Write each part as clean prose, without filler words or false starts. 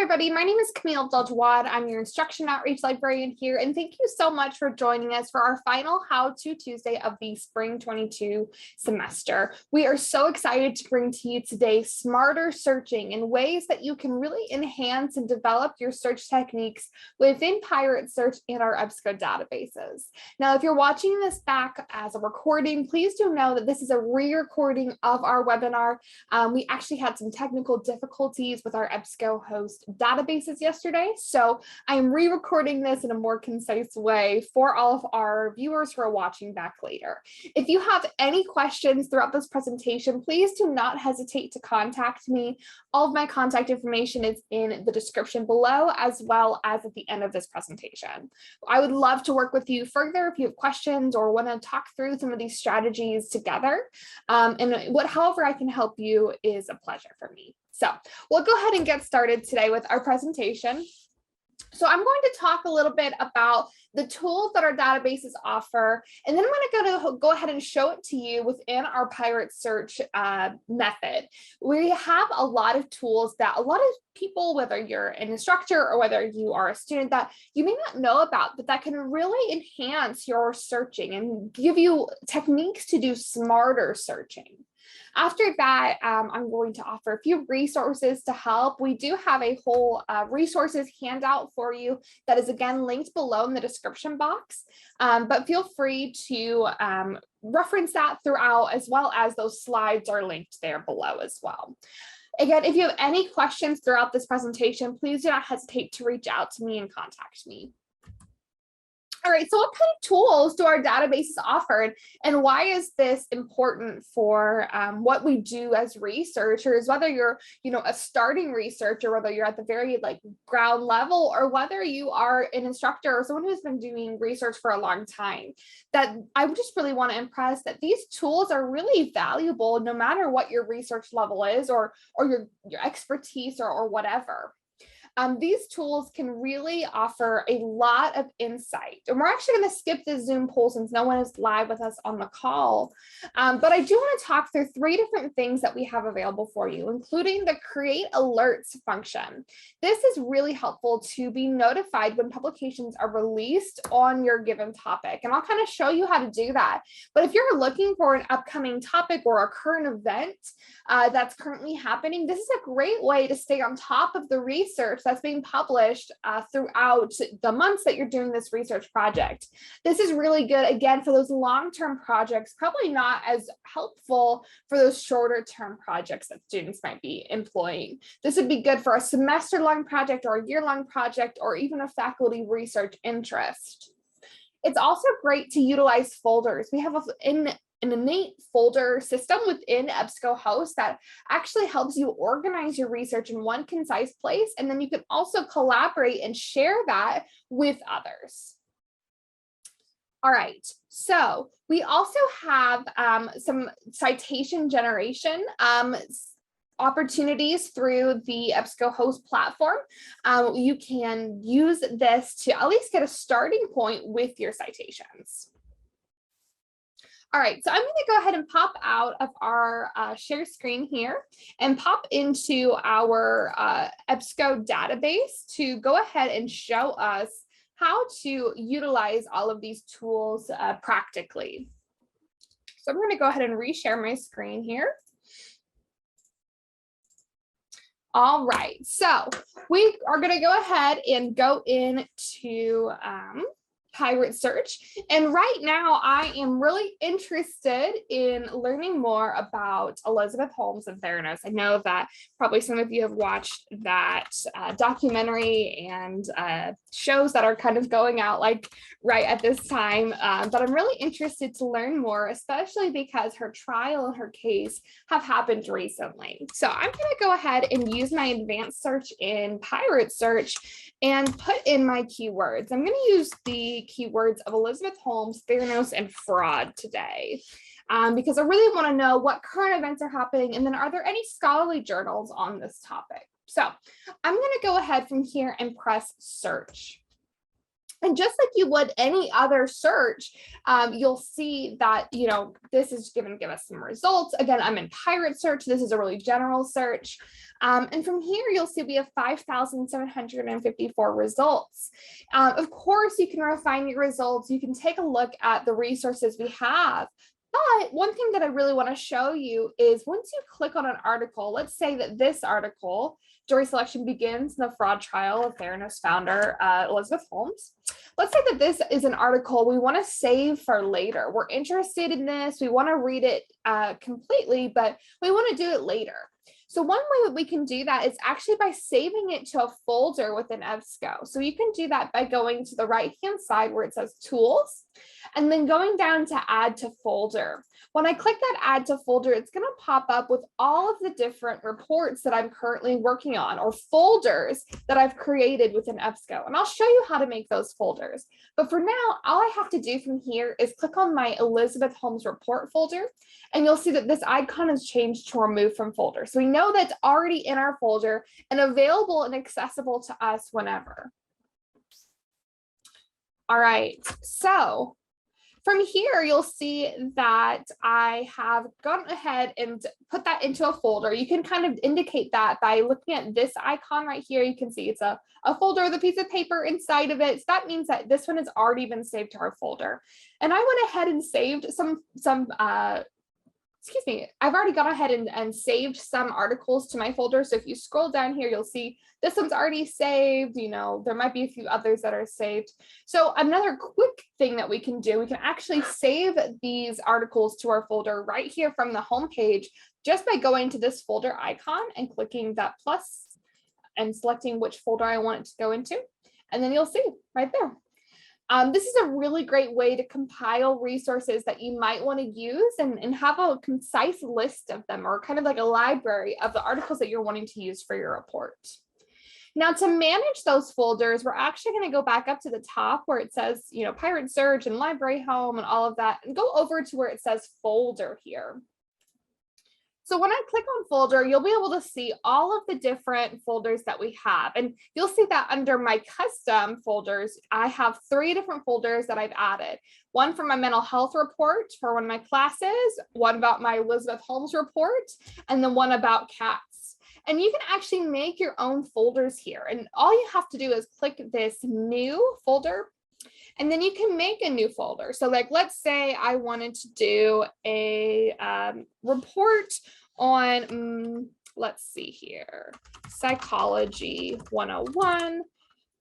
everybody. My name is Camille Abdel-Jawad. I'm your Instruction Outreach Librarian here, and thank you so much for joining us for our final How To Tuesday of the Spring 22 semester. We are so excited to bring to you today smarter searching and ways that you can really enhance and develop your search techniques within Pirate Search and our EBSCO databases. Now, if you're watching this back as a recording, please do know that this is a re-recording of our webinar. We actually had some technical difficulties with our EBSCO host databases yesterday, so I'm re-recording this in a more concise way for all of our viewers who are watching back later. If you have any questions throughout this presentation, please do not hesitate to contact me. All of my contact information is in the description below, as well as at the end of this presentation. I would love to work with you further if you have questions or want to talk through some of these strategies together. However I can help you is a pleasure for me. So we'll go ahead and get started today with our presentation. So I'm going to talk a little bit about the tools that our databases offer, and then I'm going to go ahead and show it to you within our Pirate Search method. We have a lot of tools that a lot of people, whether you're an instructor or whether you are a student, that you may not know about, but that can really enhance your searching and give you techniques to do smarter searching. After that, I'm going to offer a few resources to help. We do have a whole resources handout for you that is again linked below in the description box, but feel free to reference that throughout, as well as those slides are linked there below as well. Again, if you have any questions throughout this presentation, please do not hesitate to reach out to me and contact me. All right, so what kind of tools do our databases offer, and why is this important for what we do as researchers, whether you're, a starting researcher, whether you're at the very ground level, or whether you are an instructor or someone who's been doing research for a long time? That I just really want to impress that these tools are really valuable no matter what your research level is or your expertise or whatever. These tools can really offer a lot of insight. And we're actually going to skip the Zoom poll since no one is live with us on the call. But I do want to talk through 3 different things that we have available for you, including the Create Alerts function. This is really helpful to be notified when publications are released on your given topic. And I'll kind of show you how to do that. But if you're looking for an upcoming topic or a current event that's currently happening, this is a great way to stay on top of the research that's being published throughout the months that you're doing this research project. This is really good, again, for those long-term projects, probably not as helpful for those shorter-term projects that students might be employing. This would be good for a semester-long project or a year-long project, or even a faculty research interest. It's also great to utilize folders. We have an innate folder system within EBSCO host that actually helps you organize your research in one concise place, and then you can also collaborate and share that with others. All right, so we also have some citation generation opportunities through the EBSCO host platform. You can use this to at least get a starting point with your citations. All right, so I'm going to go ahead and pop out of our share screen here and pop into our EBSCO database to go ahead and show us how to utilize all of these tools practically. So I'm going to go ahead and reshare my screen here. All right, so we are going to go ahead and go into Pirate Search. And right now I am really interested in learning more about Elizabeth Holmes and Theranos. I know that probably some of you have watched that documentary and shows that are kind of going out right at this time, but I'm really interested to learn more, especially because her trial and her case have happened recently. So I'm going to go ahead and use my advanced search in Pirate Search and put in my keywords. I'm going to use the keywords of Elizabeth Holmes, Theranos, and fraud today, because I really want to know what current events are happening, and then are there any scholarly journals on this topic? So I'm going to go ahead from here and press search. And just like you would any other search, you'll see that, this is going to give us some results. Again, I'm in pirate search. This is a really general search. And from here, you'll see we have 5,754 results. Of course, you can refine your results. You can take a look at the resources we have. But one thing that I really want to show you is once you click on an article, let's say that this article, jury selection begins in the fraud trial of Theranos founder Elizabeth Holmes. Let's say that this is an article we want to save for later. We're interested in this. We want to read it completely, but we want to do it later. So one way that we can do that is actually by saving it to a folder within EBSCO. So you can do that by going to the right-hand side where it says Tools, and then going down to Add to Folder. When I click that Add to Folder, it's going to pop up with all of the different reports that I'm currently working on, or folders that I've created within EBSCO. And I'll show you how to make those folders. But for now, all I have to do from here is click on my Elizabeth Holmes report folder, and you'll see that this icon has changed to Remove from Folder. So we know that's already in our folder and available and accessible to us whenever. All right, so from here, you'll see that I have gone ahead and put that into a folder. You can kind of indicate that by looking at this icon right here. You can see it's a folder with a piece of paper inside of it. So that means that this one has already been saved to our folder. And I went ahead and saved I've already gone ahead and saved some articles to my folder. So if you scroll down here, you'll see this one's already saved. There might be a few others that are saved. So another quick thing that we can do, we can actually save these articles to our folder right here from the home page just by going to this folder icon and clicking that plus and selecting which folder I want it to go into. And then you'll see right there. This is a really great way to compile resources that you might want to use and have a concise list of them, or kind of like a library of the articles that you're wanting to use for your report. Now, to manage those folders, we're actually going to go back up to the top where it says, Pirate Search and Library Home and all of that, and go over to where it says Folder here. So when I click on folder, you'll be able to see all of the different folders that we have. And you'll see that under my custom folders, I have 3 different folders that I've added. One for my mental health report for one of my classes, one about my Elizabeth Holmes report, and then one about cats. And you can actually make your own folders here. And all you have to do is click this new folder, and then you can make a new folder. So like, let's say I wanted to do a report on, let's see here, Psychology 101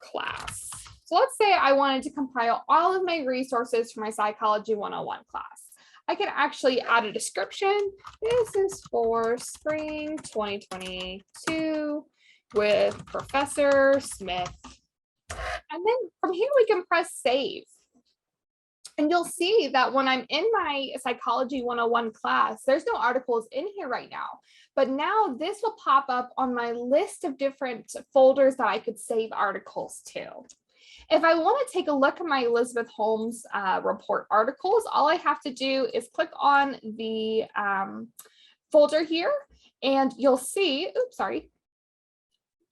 class. So let's say I wanted to compile all of my resources for my Psychology 101 class. I can actually add a description. This is for spring 2022 with Professor Smith. And then from here, we can press save. And you'll see that when I'm in my Psychology 101 class, there's no articles in here right now. But now this will pop up on my list of different folders that I could save articles to. If I want to take a look at my Elizabeth Holmes report articles, all I have to do is click on the folder here, and you'll see, oops, sorry.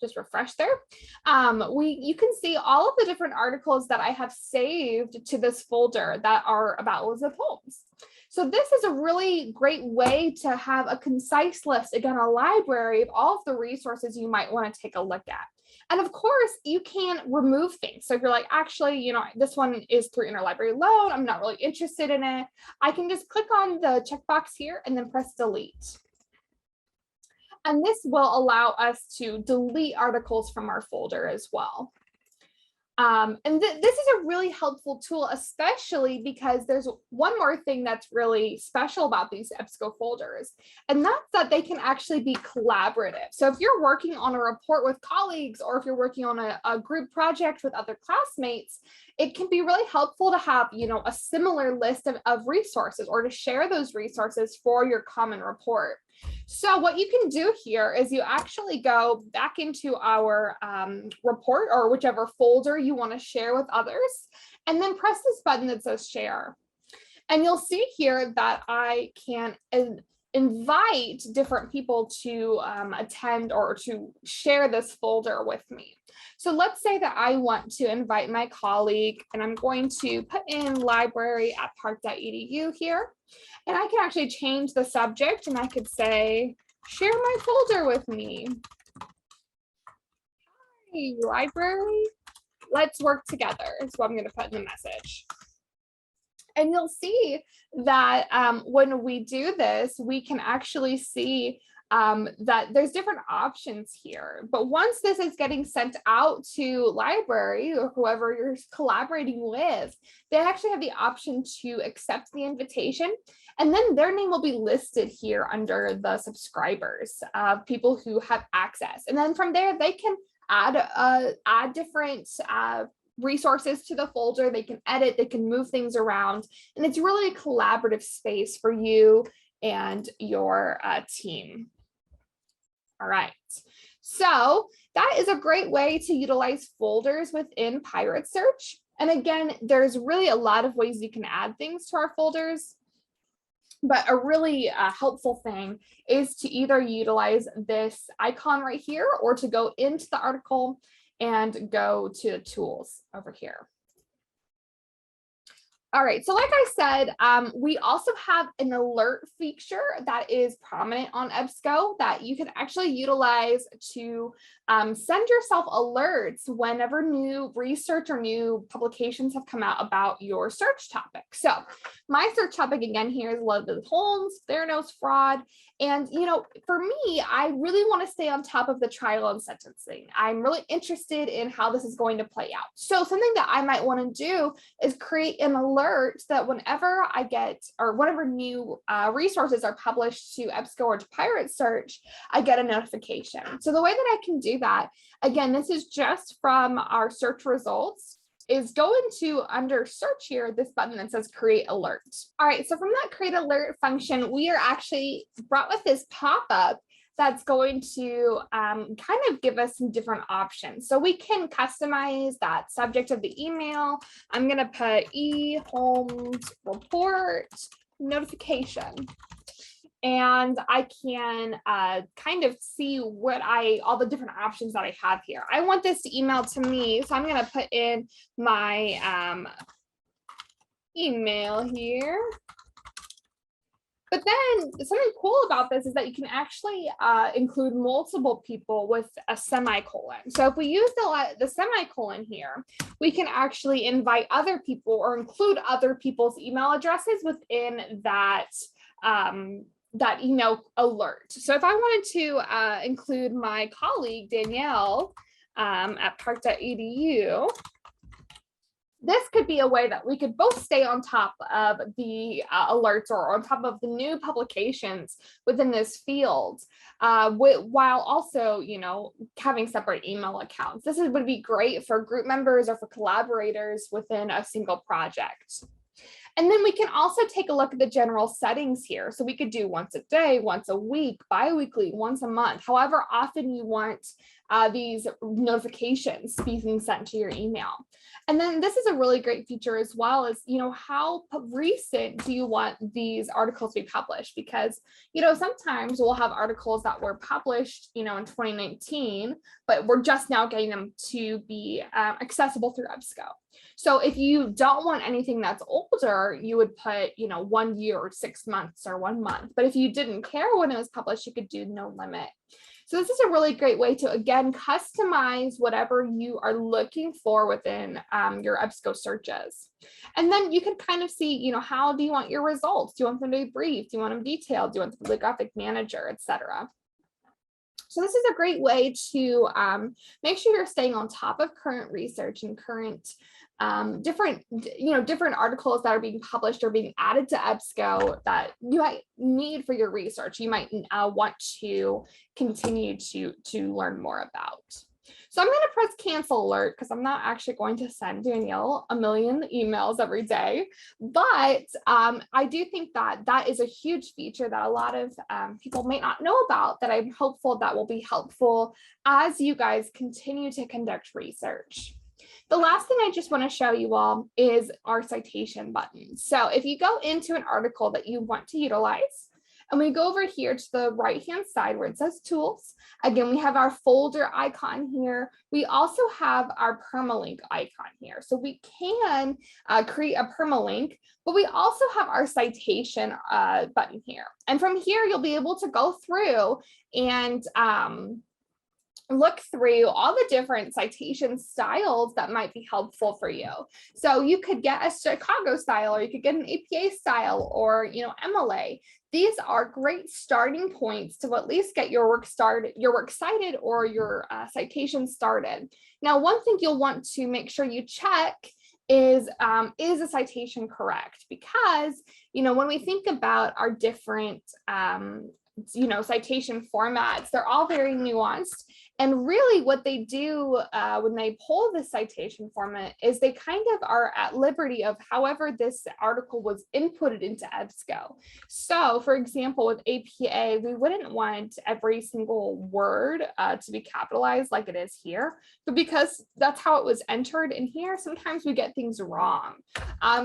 Just refresh there. You can see all of the different articles that I have saved to this folder that are about Elizabeth Holmes. So this is a really great way to have a concise list, again, a library of all of the resources you might want to take a look at. And of course, you can remove things. So if you're like, actually, this one is through interlibrary loan, I'm not really interested in it, I can just click on the checkbox here and then press delete. And this will allow us to delete articles from our folder as well. This is a really helpful tool, especially because there's one more thing that's really special about these EBSCO folders, and that's that they can actually be collaborative. So if you're working on a report with colleagues, or if you're working on a group project with other classmates, it can be really helpful to have, a similar list of resources, or to share those resources for your common report. So what you can do here is you actually go back into our report, or whichever folder you want to share with others, and then press this button that says share. And you'll see here that I can invite different people to attend or to share this folder with me. So let's say that I want to invite my colleague, and I'm going to put in library.park.edu here, and I can actually change the subject, and I could say, share my folder with me. Hey, library, let's work together is what I'm going to put in the message. And you'll see that when we do this, we can actually see that there's different options here. But once this is getting sent out to library or whoever you're collaborating with, they actually have the option to accept the invitation. And then their name will be listed here under the subscribers, people who have access. And then from there, they can add different resources to the folder. They can edit, they can move things around, and it's really a collaborative space for you and your team. All right, so that is a great way to utilize folders within Pirate Search. And again, there's really a lot of ways you can add things to our folders, but a really helpful thing is to either utilize this icon right here or to go into the article and go to tools over here. All right, so like I said, we also have an alert feature that is prominent on EBSCO that you can actually utilize to send yourself alerts whenever new research or new publications have come out about your search topic. So my search topic again here is Elizabeth Holmes, Theranos fraud. And, you know, for me, I really want to stay on top of the trial and sentencing. I'm really interested in how this is going to play out. So something that I might want to do is create an alert that whenever I get, or whenever new resources are published to EBSCO or to Pirate Search, I get a notification. So the way that I can do that, again, this is just from our search results, is go into under search here, this button that says create alert. All right, so from that create alert function, we are actually brought with this pop-up that's going to kind of give us some different options. So we can customize that subject of the email. I'm going to put Holmes report notification. And I can kind of see what all the different options that I have here. I want this to email to me, so I'm going to put in my email here. But then something cool about this is that you can actually include multiple people with a semicolon. So if we use the semicolon here, we can actually invite other people or include other people's email addresses within that that email alert. So if I wanted to include my colleague Danielle at park.edu, this could be a way that we could both stay on top of the alerts or on top of the new publications within this field, while also, you know, having separate email accounts. This would be great for group members or for collaborators within a single project. And then we can also take a look at the general settings here. So we could do once a day, once a week, bi-weekly, once a month, however often you want these notifications being sent to your email. And then this is a really great feature as well as, you know, how recent do you want these articles to be published? Because, you know, sometimes we'll have articles that were published, you know, in 2019, but we're just now getting them to be accessible through EBSCO. So if you don't want anything that's older, you would put, you know, 1 year or 6 months or 1 month. But if you didn't care when it was published, you could do no limit. So this is a really great way to, again, customize whatever you are looking for within your EBSCO searches. And then you can kind of see, you know, how do you want your results? Do you want them to be brief? Do you want them detailed? Do you want the bibliographic manager, etc.? So this is a great way to make sure you're staying on top of current research and current different articles that are being published or being added to EBSCO that you might need for your research. You might want to continue to learn more about. So I'm going to press cancel alert because I'm not actually going to send Danielle a million emails every day. But I do think that that is a huge feature that a lot of people may not know about, that I'm hopeful that will be helpful as you guys continue to conduct research. The last thing I just want to show you all is our citation button. So if you go into an article that you want to utilize, And we go over here to the right-hand side where it says tools. Again, we have our folder icon here. We also have our permalink icon here. So we can create a permalink, but we also have our citation button here. And from here, you'll be able to go through and look through all the different citation styles that might be helpful for you. So you could get a Chicago style, or you could get an APA style, or MLA. These are great starting points to at least get your work cited, or your citation started. Now, one thing you'll want to make sure you check is a citation correct? Because when we think about our different citation formats, they're all very nuanced. And really what they do when they pull the citation format is they kind of are at liberty of however this article was inputted into EBSCO. So for example, with APA, we wouldn't want every single word to be capitalized like it is here, but because that's how it was entered in here, sometimes we get things wrong.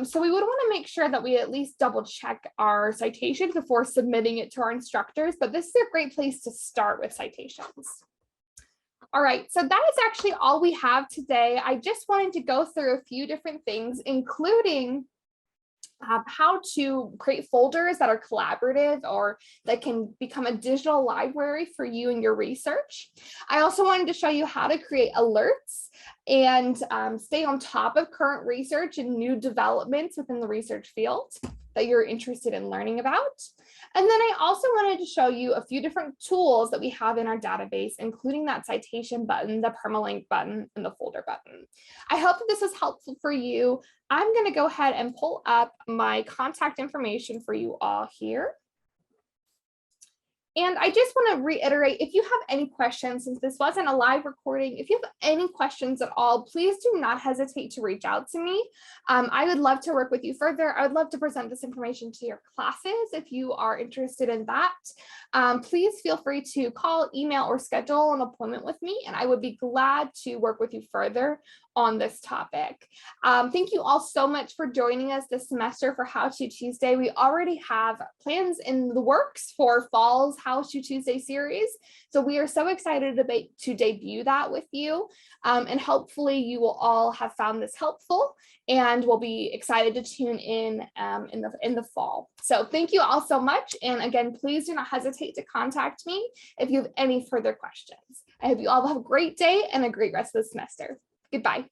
So we would want to make sure that we at least double check our citations before submitting it to our instructors, but this is a great place to start with citations. All right, so that is actually all we have today. I just wanted to go through a few different things, including how to create folders that are collaborative or that can become a digital library for you and your research. I also wanted to show you how to create alerts and stay on top of current research and new developments within the research field that you're interested in learning about. And then I also wanted to show you a few different tools that we have in our database, including that citation button, the permalink button, and the folder button. I hope that this is helpful for you. I'm going to go ahead and pull up my contact information for you all here. And I just want to reiterate, if you have any questions, since this wasn't a live recording, if you have any questions at all, please do not hesitate to reach out to me. I would love to work with you further. I would love to present this information to your classes if you are interested in that. Please feel free to call, email, or schedule an appointment with me, and I would be glad to work with you further on this topic. Thank you all so much for joining us this semester for How To Tuesday. We already have plans in the works for fall's How To Tuesday series. So we are so excited to debut that with you. And hopefully you will all have found this helpful and will be excited to tune in the fall. So thank you all so much. And again, please do not hesitate to contact me if you have any further questions. I hope you all have a great day and a great rest of the semester. Goodbye.